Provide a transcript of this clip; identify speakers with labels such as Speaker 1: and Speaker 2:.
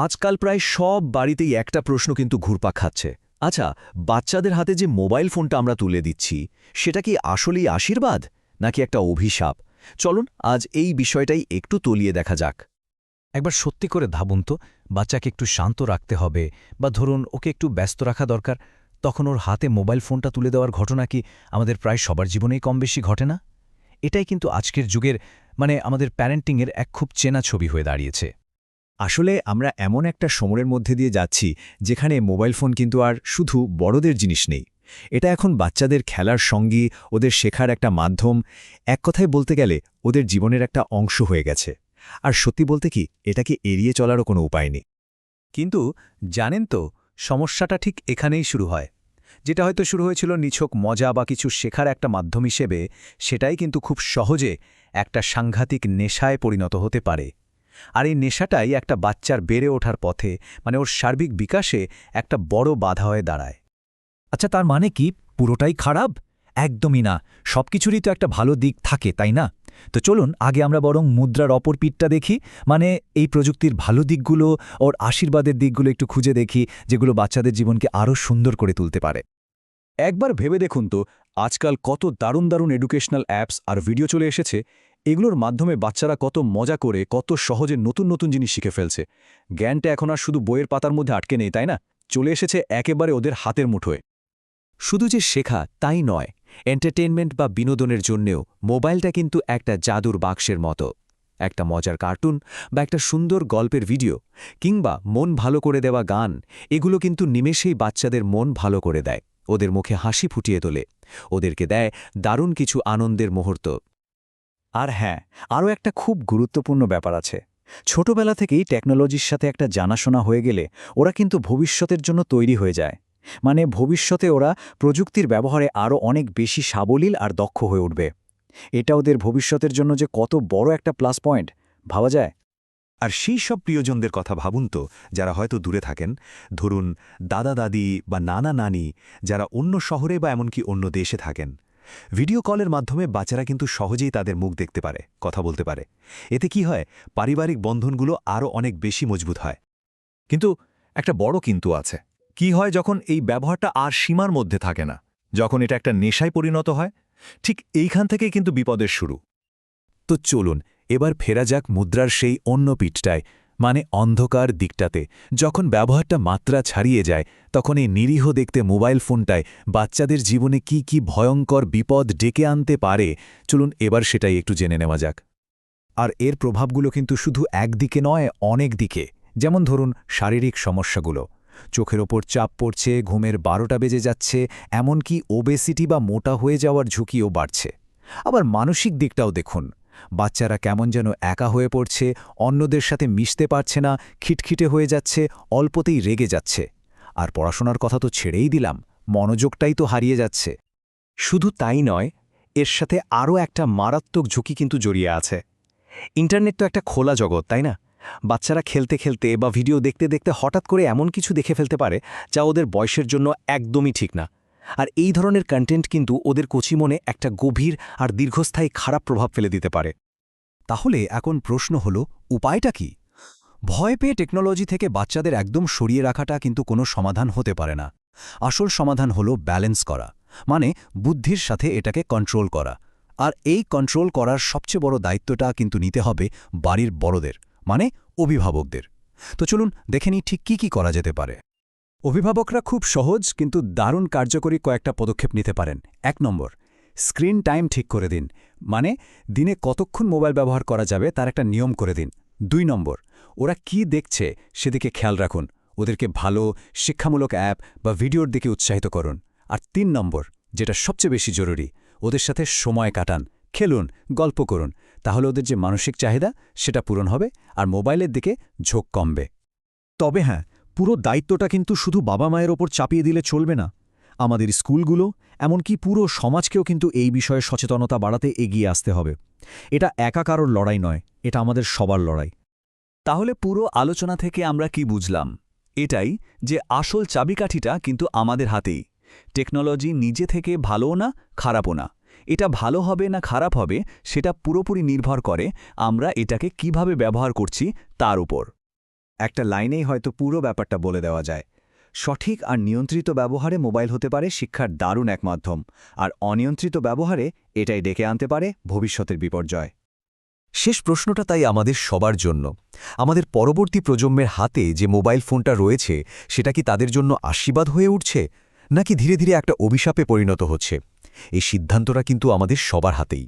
Speaker 1: আজকাল প্রায় সব বাড়িতেই একটা প্রশ্ন কিন্তু ঘুরপাক খাচ্ছে। আচ্ছা, বাচ্চাদের হাতে যে মোবাইল ফোনটা আমরা তুলে দিচ্ছি, সেটা কি আসলেই আশীর্বাদ নাকি একটা অভিশাপ? চলুন আজ এই বিষয়টাই একটু তলিয়ে দেখা যাক।
Speaker 2: একবার সত্যি করে ভাবুন তো, বাচ্চাকে একটু শান্ত রাখতে হবে বা ধরুন ওকে একটু ব্যস্ত রাখা দরকার, তখন ওর হাতে মোবাইল ফোনটা তুলে দেওয়ার ঘটনা কি আমাদের প্রায় সবার জীবনেই কম বেশি ঘটে না? এটাই কিন্তু আজকের যুগের আমাদের প্যারেন্টিংয়ের এক খুব চেনা ছবি হয়ে দাঁড়িয়েছে।
Speaker 3: আসলে আমরা এমন একটা সময়ের মধ্যে দিয়ে যাচ্ছি যেখানে মোবাইল ফোন কিন্তু আর শুধু বড়দের জিনিস নেই। এটা এখন বাচ্চাদের খেলার সঙ্গী, ওদের শেখার একটা মাধ্যম, এক কথায় বলতে গেলে ওদের জীবনের একটা অংশ হয়ে গেছে। আর সত্যি বলতে কি, এটাকে এড়িয়ে চলারও কোনো উপায় নেই।
Speaker 2: কিন্তু জানেন তো, সমস্যাটা ঠিক এখানেই শুরু হয়। যেটা হয়তো শুরু হয়েছিল নিছক মজা বা কিছু শেখার একটা মাধ্যম হিসেবে, সেটাই কিন্তু খুব সহজে একটা সাংঘাতিক নেশায় পরিণত হতে পারে। আর এই নেশাটাই একটা বাচ্চার বেড়ে ওঠার পথে ওর সার্বিক বিকাশে একটা বড় বাধা হয়ে দাঁড়ায়।
Speaker 3: আচ্ছা, তার মানে কি পুরোটাই খারাপ? একদমই না, সবকিছুরই তো একটা ভালো দিক থাকে, তাই না? তো চলুন আগে আমরা বরং মুদ্রার অপর পিঠটা দেখি, এই প্রযুক্তির ভালো দিকগুলো ওর আশীর্বাদের দিকগুলো একটু খুঁজে দেখি, যেগুলো বাচ্চাদের জীবনকে আরও সুন্দর করে তুলতে পারে।
Speaker 4: একবার ভেবে দেখুন তো, আজকাল কত দারুণ দারুণ এডুকেশনাল অ্যাপস আর ভিডিও চলে এসেছে। এগুলোর মাধ্যমে বাচ্চারা কত মজা করে, কত সহজে নতুন নতুন জিনিস শিখে ফেলছে। জ্ঞানটা এখন আর শুধু বইয়ের পাতার মধ্যে আটকে নেই, তাই না? চলে এসেছে একেবারে ওদের হাতের মুঠোয়।
Speaker 1: শুধু যে শেখা তাই নয়, এন্টারটেইনমেন্ট বা বিনোদনের জন্যেও মোবাইলটা কিন্তু একটা জাদুর বাক্সের মতো। একটা মজার কার্টুন বা একটা সুন্দর গল্পের ভিডিও কিংবা মন ভালো করে দেওয়া গান, এগুলো কিন্তু নিমেষেই বাচ্চাদের মন ভালো করে দেয়, ওদের মুখে হাসি ফুটিয়ে তোলে, ওদেরকে দেয় দারুণ কিছু আনন্দের মুহূর্ত।
Speaker 3: আর হ্যাঁ, আরও একটা খুব গুরুত্বপূর্ণ ব্যাপার আছে। ছোটবেলা থেকেই টেকনোলজির সাথে একটা জানাশোনা হয়ে গেলে ওরা কিন্তু ভবিষ্যতের জন্য তৈরি হয়ে যায়। ভবিষ্যতে ওরা প্রযুক্তির ব্যবহারে আরও অনেক বেশি সাবলীল আর দক্ষ হয়ে উঠবে। এটা ওদের ভবিষ্যতের জন্য যে কত বড় একটা প্লাস পয়েন্ট, ভাবা যায়।
Speaker 5: আর সেই সব প্রিয়জনদের কথা ভাবুন তো, যারা হয়তো দূরে থাকেন। ধরুন দাদা দাদি বা নানা নানি, যারা অন্য শহরে বা এমনকি অন্য দেশে থাকেন। ভিডিও কলের মাধ্যমে বাচ্চারা কিন্তু সহজেই তাদের মুখ দেখতে পারে, কথা বলতে পারে। এতে কি হয়, পারিবারিক বন্ধনগুলো আরও অনেক বেশি মজবুত হয়।
Speaker 4: কিন্তু একটা বড় কিন্তু আছে। কি হয় যখন এই ব্যবহারটা আর সীমার মধ্যে থাকে না, যখন এটা একটা নেশায় পরিণত হয়? ঠিক এইখান থেকেই কিন্তু বিপদের শুরু।
Speaker 3: তো চলুন এবার ফেরা যাক মুদ্রার সেই অন্য পিঠটায়, অন্ধকার দিকটাতে। যখন ব্যবহারটা মাত্রা ছাড়িয়ে যায়, তখন এই নিরীহ দেখতে মোবাইল ফোনটায় বাচ্চাদের জীবনে কি কি ভয়ঙ্কর বিপদ ডেকে আনতে পারে, চলুন এবার সেটাই একটু জেনে নেওয়া যাক। আর এর প্রভাবগুলো কিন্তু শুধু একদিকে নয়, অনেক দিকে। যেমন ধরুন শারীরিক সমস্যাগুলো, চোখের ওপর চাপ পড়ছে, ঘুমের 12টা বেজে যাচ্ছে, এমনকি ওবেসিটি বা মোটা হয়ে যাওয়ার ঝুঁকিও বাড়ছে। আবার মানসিক দিকটাও দেখুন, বাচ্চারা কেমন যেন একা হয়ে পড়ছে, অন্যদের সাথে মিশতে পারছে না, খিটখিটে হয়ে যাচ্ছে, অল্পতেই রেগে যাচ্ছে। আর পড়াশোনার কথা তো ছেড়েই দিলাম, মনোযোগটাই তো হারিয়ে যাচ্ছে।
Speaker 6: শুধু তাই নয়, এর সাথে আরও একটা মারাত্মক ঝুঁকি কিন্তু জড়িয়ে আছে। ইন্টারনেট তো একটা খোলা জগৎ, তাই না? বাচ্চারা খেলতে খেলতে বা ভিডিও দেখতে দেখতে হঠাৎ করে এমন কিছু দেখে ফেলতে পারে যা ওদের বয়সের জন্য একদমই ঠিক না। আর এই ধরনের কন্টেন্ট কিন্তু ওদের কচি মনে একটা গভীর আর দীর্ঘস্থায়ী খারাপ প্রভাব ফেলে দিতে পারে।
Speaker 2: তাহলে এখন প্রশ্ন হলো, উপায়টা কি? ভয় পেয়ে টেকনোলজি থেকে বাচ্চাদের একদম সরিয়ে রাখাটা কিন্তু কোনো সমাধান হতে পারে না। আসল সমাধান হলো ব্যালেন্স করা, বুদ্ধির সাথে এটাকে কন্ট্রোল করা। আর এই কন্ট্রোল করার সবচেয়ে বড় দায়িত্বটা কিন্তু নিতে হবে বাড়ির বড়দের, অভিভাবকদের। তো চলুন দেখে নিই ঠিক কি করা যেতে পারে।
Speaker 3: অভিভাবকরা খুব সহজ কিন্তু দারুণ কার্যকরী কয়েকটা পদক্ষেপ নিতে পারেন। 1 নম্বর, স্ক্রিন টাইম ঠিক করে দিন। দিনে কতক্ষণ মোবাইল ব্যবহার করা যাবে তার একটা নিয়ম করে দিন। 2 নম্বর, ওরা কি দেখছে সেদিকে খেয়াল রাখুন, ওদেরকে ভালো শিক্ষামূলক অ্যাপ বা ভিডিওর দিকে উৎসাহিত করুন। আর 3 নম্বর, যেটা সবচেয়ে বেশি জরুরি, ওদের সাথে সময় কাটান, খেলুন, গল্প করুন। তাহলে ওদের যে মানসিক চাহিদা সেটা পূরণ হবে আর মোবাইলের দিকে ঝোঁক কমবে।
Speaker 4: তবে হ্যাঁ, পুরো দায়িত্বটা কিন্তু শুধু বাবা মায়ের ওপর চাপিয়ে দিলে চলবে না। আমাদের স্কুলগুলো, এমনকি পুরো সমাজকেও কিন্তু এই বিষয়ে সচেতনতা বাড়াতে এগিয়ে আসতে হবে। এটা একা কারোর লড়াই নয়, এটা আমাদের সবার লড়াই।
Speaker 1: তাহলে পুরো আলোচনা থেকে আমরা কি বুঝলাম? এটাই যে আসল চাবিকাঠিটা কিন্তু আমাদের হাতেই। টেকনোলজি নিজে থেকে ভালোও না, খারাপও না। এটা ভালো হবে না খারাপ হবে সেটা পুরোপুরি নির্ভর করে আমরা এটাকে কিভাবে ব্যবহার করছি তার উপর।
Speaker 2: একটা লাইনেই হয়তো পুরো ব্যাপারটা বলে দেওয়া যায়। সঠিক আর নিয়ন্ত্রিত ব্যবহারে মোবাইল হতে পারে শিক্ষার দারুণ এক মাধ্যম, আর অনিয়ন্ত্রিত ব্যবহারে এটাই ডেকে আনতে পারে ভবিষ্যতের বিপর্যয়।
Speaker 1: শেষ প্রশ্নটা তাই আমাদের সবার জন্য। আমাদের পরবর্তী প্রজন্মের হাতে যে মোবাইল ফোনটা রয়েছে সেটা কি তাদের জন্য আশীর্বাদ হয়ে উঠছে, নাকি ধীরে ধীরে একটা অভিশাপে পরিণত হচ্ছে? এই সিদ্ধান্তটা কিন্তু আমাদের সবার হাতেই।